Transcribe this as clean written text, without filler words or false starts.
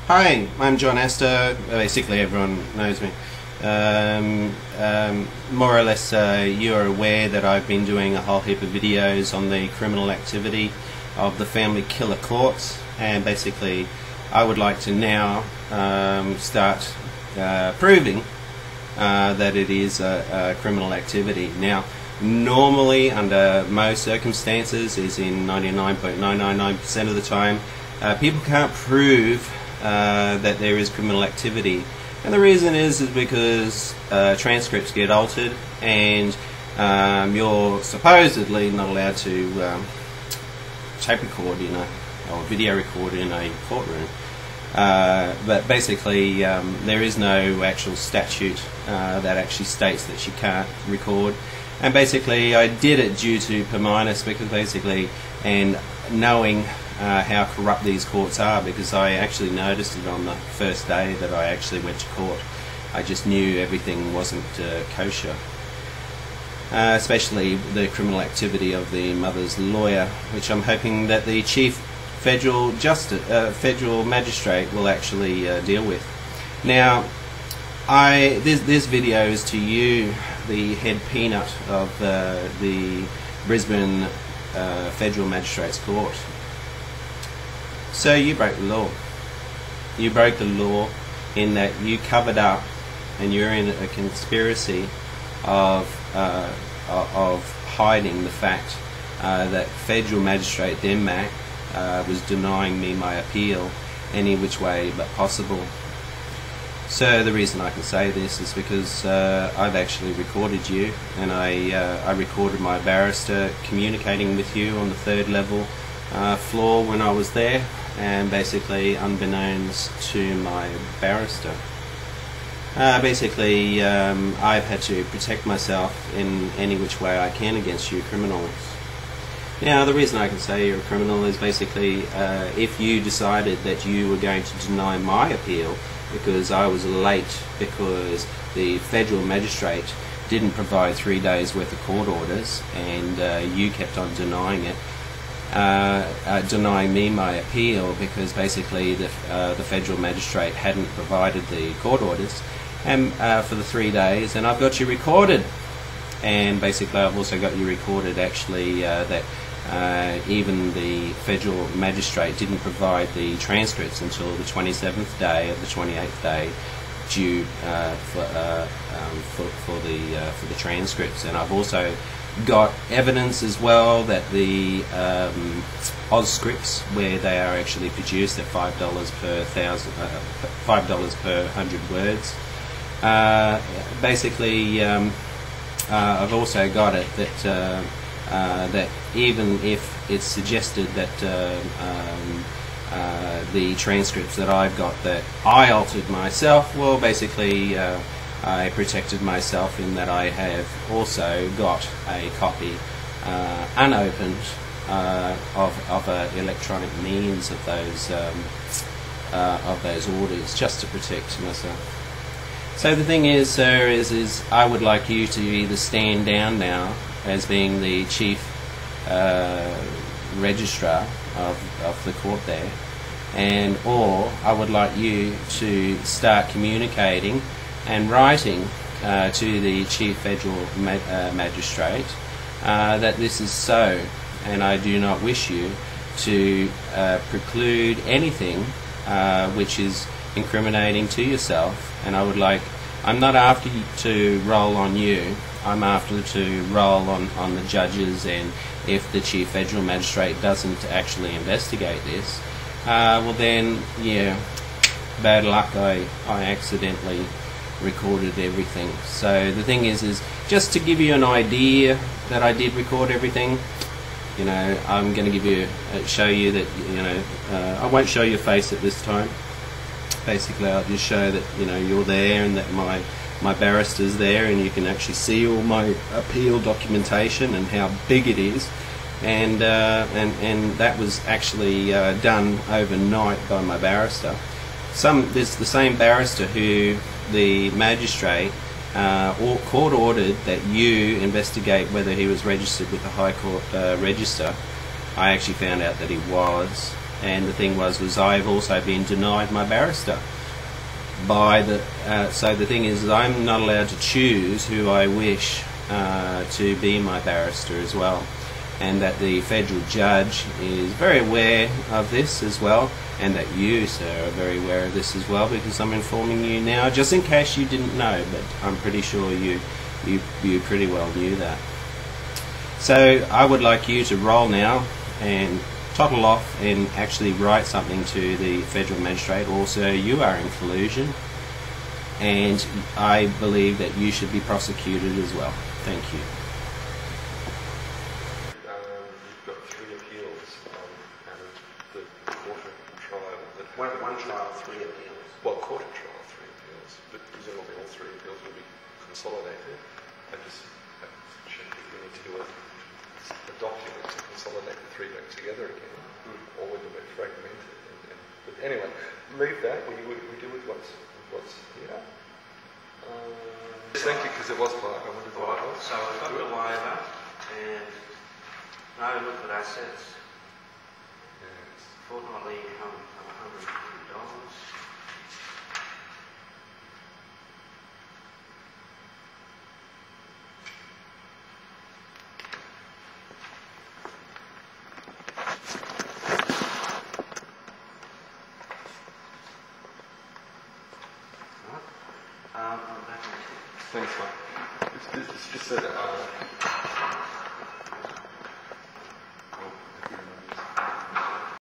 Hi, I'm John Aster. Basically, everyone knows me. More or less, you are aware that I've been doing a whole heap of videos on the criminal activity of the family killer courts, and basically, I would like to now start proving that it is a criminal activity. Now, normally, under most circumstances, is in 99.999% of the time, people can't prove that there is criminal activity, and the reason is because transcripts get altered, and you're supposedly not allowed to tape record or video record in a courtroom. But basically, there is no actual statute that actually states that you can't record. And basically, I did it due to perminus, because basically, and knowing how corrupt these courts are, because I actually noticed it on the first day that I actually went to court. I just knew everything wasn't kosher, especially the criminal activity of the mother's lawyer, which I'm hoping that the Chief Federal Magistrate will actually deal with. Now, this video is to you, the head peanut of the Brisbane Federal Magistrates Court. So you broke the law. You broke the law in that you covered up, and you're in a conspiracy of hiding the fact that Federal Magistrate Demack was denying me my appeal any which way but possible. So the reason I can say this is because I've actually recorded you, and I recorded my barrister communicating with you on the 3rd level floor when I was there, and basically unbeknownst to my barrister. Basically, I've had to protect myself in any which way I can against you criminals. Now, the reason I can say you're a criminal is basically if you decided that you were going to deny my appeal because I was late because the Federal Magistrate didn't provide 3 days worth of court orders, and you kept on denying it, denying me my appeal because basically the Federal Magistrate hadn't provided the court orders and for the 3 days, and I've got you recorded. And basically I've also got you recorded actually that even the Federal Magistrate didn't provide the transcripts until the 27th day of the 28th day due for the transcripts. And I've also got evidence as well that the Oz scripts, where they are actually produced at $5 per $5 per 100 words. Basically, I've also got it that that even if it's suggested that the transcripts that I've got that I altered myself, well, basically I protected myself in that I have also got a copy unopened of an electronic means of those orders, just to protect myself. So the thing is, sir, is I would like you to either stand down now as being the Chief Registrar of the court there, and or I would like you to start communicating and writing to the Chief Federal Magistrate that this is so, and I do not wish you to preclude anything which is incriminating to yourself. And I would like, I'm not after you to roll on you, I'm after to roll on the judges, and if the Chief Federal Magistrate doesn't actually investigate this, well then, yeah, bad luck, I accidentally recorded everything. So the thing is just to give you an idea that I did record everything. You know, I'm going to give you, show you that, you know, I won't show your face at this time. Basically, I'll just show that, you know, you're there and that my barrister's there, and you can actually see all my appeal documentation and how big it is. And that was actually done overnight by my barrister. There's the same barrister who the magistrate court ordered that you investigate whether he was registered with the High Court Register. I actually found out that he was, And the thing was I've also been denied my barrister by the. So the thing is, I'm not allowed to choose who I wish to be my barrister as well, and that the federal judge is very aware of this as well, and that you, sir, are very aware of this as well, because I'm informing you now, just in case you didn't know, but I'm pretty sure you pretty well knew that. So I would like you to roll now and toddle off and actually write something to the Federal Magistrate. Also, you are in collusion, and I believe that you should be prosecuted as well. Thank you. You've got 3 appeals and the court of trial. One trial, 3 appeals. Well, court of trial, 3 appeals, but presumably all 3 appeals will be consolidated. I just check if we need to do a document to consolidate the 3 back together again, or whether they're fragmented. But anyway, leave that. We deal with what's here. Thank you, because it was live. I wondered what it was. So I've got the waiver and no liquid assets. Yes. Fortnightly income of $150. Thanks, Mike. It's just that